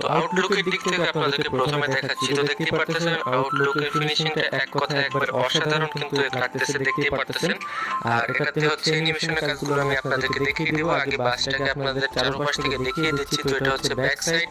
তো আউটলুকের দিক থেকে আপনাদেরকে প্রথমে দেখাচ্ছি। তো দেখতেই পারতেছেন আউটলুকের ফিনিশিংটা এক কথায় একবার অসাধারণ কিন্তু লাগতেছে, দেখতেই পারতেছেন। আর এটাতে হচ্ছে অ্যানিমেশনের কাজগুলো আমি আপনাদেরকে দেখিয়ে দেব। আগে বাসটাকে আপনাদের চারপাশ থেকে দেখিয়ে দিচ্ছি। তো এটা হচ্ছে ব্যাক সাইড,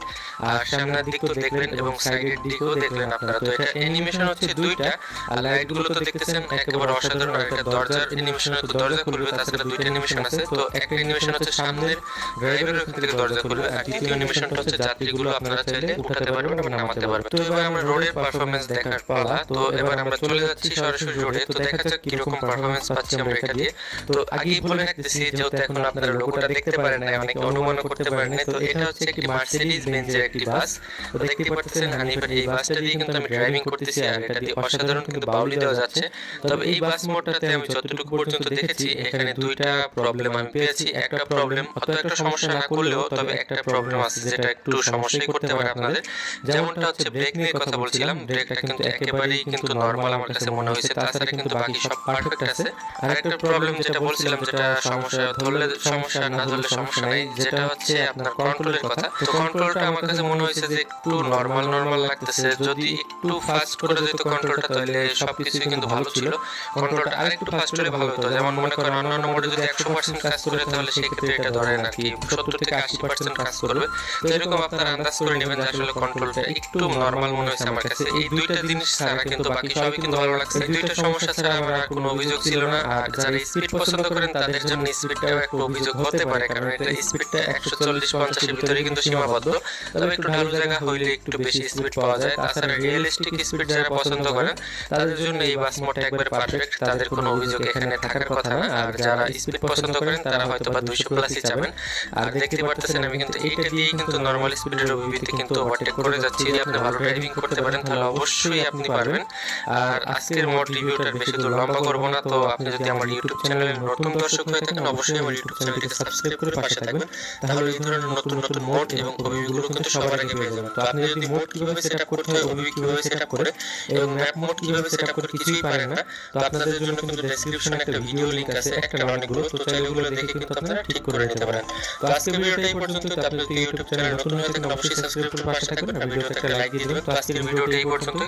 আর সামনের দিক তো দেখলেন এবং সাইডের দিকেও দেখলেন আপনারা। তো এটা অ্যানিমেশন হচ্ছে দুইটা, আর লাইটগুলো তো দেখতেছেন একেবারে অসাধারণ। আর এটা দরজার অ্যানিমেশন, তো দরজা খুলবে, তাছাড়া দুইটা অ্যানিমেশন আছে। তো একটা অ্যানিমেশন হচ্ছে সামনের ড্রাইভারের ওখান থেকে দরজা খুলবে, আর দ্বিতীয় অ্যানিমেশনটা হচ্ছে যাত্রীগুলো আপনারা চাইলে উঠাতে পারবেন এবং নামাতে পারবেন। তো এবার আমরা রোডের পারফরম্যান্স দেখার পালা। তো এবার আমরা চলে যাচ্ছি সরাসরি রোডে। তো দেখা যাক কিরকম পারফরম্যান্স পাচ্ছি আমরা এটা দিয়ে। তো আগেই বলে রাখতেছি, যেহেতু এখন আপনারা লোগোটা দেখতে পারেন না, অনেকে অনুমান করতে পারেন না। তো এটা হচ্ছে একটি মার্সিডিজ বেঞ্জের একটি বাস। তো দেখতে পাচ্ছেন হানিফার এই বাসটা দিয়ে কিন্তু আমি ড্রাইভিং করতেছি, আর এটা দিয়ে অসাধারণ কিন্তু বাউলি দেওয়া যাচ্ছে। তবে এই বাস মোডটাতে আমি যতটুকু পর্যন্ত দেখেছি, এখানে দুইটা প্রবলেম আমি পেয়েছি। একটা প্রবলেম অত একটা সমস্যা না করলেও, তবে একটা প্রবলেম আছে যেটা একটু সমস্যাই করতে পারে আপনাদের। যেমনটা হচ্ছে ব্রেক নিয়ে কথা বলছিলাম, ব্রেকটা কিন্তু একেবারেই কিন্তু নরমাল আমার কাছে মনে হয়েছে, তাছাড়া কিন্তু বাকি সব পারফেক্ট আছে। আর একটা প্রবলেম যেটা বলছিলাম, যেটা সমস্যা ধরলে সমস্যা, না ধরলে সমস্যা নাই, যেটা হচ্ছে আপনার কন্ট্রোলের কথা। তো কন্ট্রোলটা আমার কাছে মনে হয়েছে যে একটু নরমাল নরমাল লাগতেছে। যদি একটু ফাস্ট করে দিত কন্ট্রোলটা, তাহলে সবকিছুই কিন্তু ভালো ছিল। কন্ট্রোলটা আরেকটু ফাস্ট হলে ভালো হতো। যেমন মনে করেন অন্যান্য মোডে যদি 100% কাজ করে, তাহলে সেক্ষেত্রে এটা ধরেন আর কি 70 থেকে 80% কাজ করবে। তো এরকম আপনারা আন্দাজ করে নেবেন যে আসলে কন্ট্রোলটা একটু নরমাল মনে হয়েছে আমার কাছে। এই দুইটা জিনিস ছাড়া কিন্তু বাকি সবই কিন্তু ভালো লাগছে। এই দুইটা সমস্যা ছাড়া আমার আর কোনো অভিযোগ ছিল না। আর যারা স্পিড পছন্দ করেন তাদের জন্য স্পিডটাও একটা অভিযোগ হতে পারে, কারণ এটা স্পিডটা 140-50 এর ভিতরে কিন্তু সীমাবদ্ধ। তবে একটু ঢালু জায়গা হইলে একটু বেশি স্পিড পাওয়া যায়। তাছাড়া রিয়েলিস্টিক স্পিড যারা পছন্দ করেন তাদের জন্য এই বাস মোডটা একবারে পারফেক্ট, তাদের কোনো অভিযোগ এখানে থাকার কথা না। আর যারা স্পিড পছন্দ করেন তারা হয়তো বা 200 প্লাসই চাবেন। আর দেখতে পারতেছেন আমি কিন্তু এইটা দিয়ে কিন্তু নরমাল স্পিডের অভিভিতে কিন্তু ওভারটেক করে যাচ্ছি। যদি আপনি ভালো ড্রাইভিং করতে পারেন তাহলে অবশ্যই আপনি পারবেন। আর আজকের মোড রিভিউটা বেশি দূর লম্বা করব না। তো আপনি যদি আমার ইউটিউব চ্যানেলের নতুন দর্শক হয়ে থাকেন, অবশ্যই আমার ইউটিউব চ্যানেলটিকে সাবস্ক্রাইব করে পাশে থাকবেন। তাহলে এই ধরনের নতুন নতুন মোড এবং ওভিগুলো কিন্তু সবার আগে পেয়ে যাবেন। তো আপনি যদি মোড কিভাবে সেটআপ করতে হয়, ওভি কিভাবে সেটআপ করে এবং ম্যাপ মোড কিভাবে সেটআপ করে কিছুই পারেন না, তো আপনাদের জন্য কিন্তু ডেসক্রিপশনে একটা ভিডিও লিংক আছে, একটা না অনেকগুলো। তো চাইলে ওগুলো দেখে কিন্তু আপনারা ঠিক করে নিতে পারেন। তো আজকের ভিডিওটা এই পর্যন্ত। তো আপনি যদি ইউটিউব চ্যানেল নতুন হয়ে থাকেন, অবশ্যই সাবস্ক্রাইব করে পাশে থাকবেন আর ভিডিওতে একটা লাইক দিয়ে দিবেন। তো আজকের ভিডিওটা এই পর্যন্ত।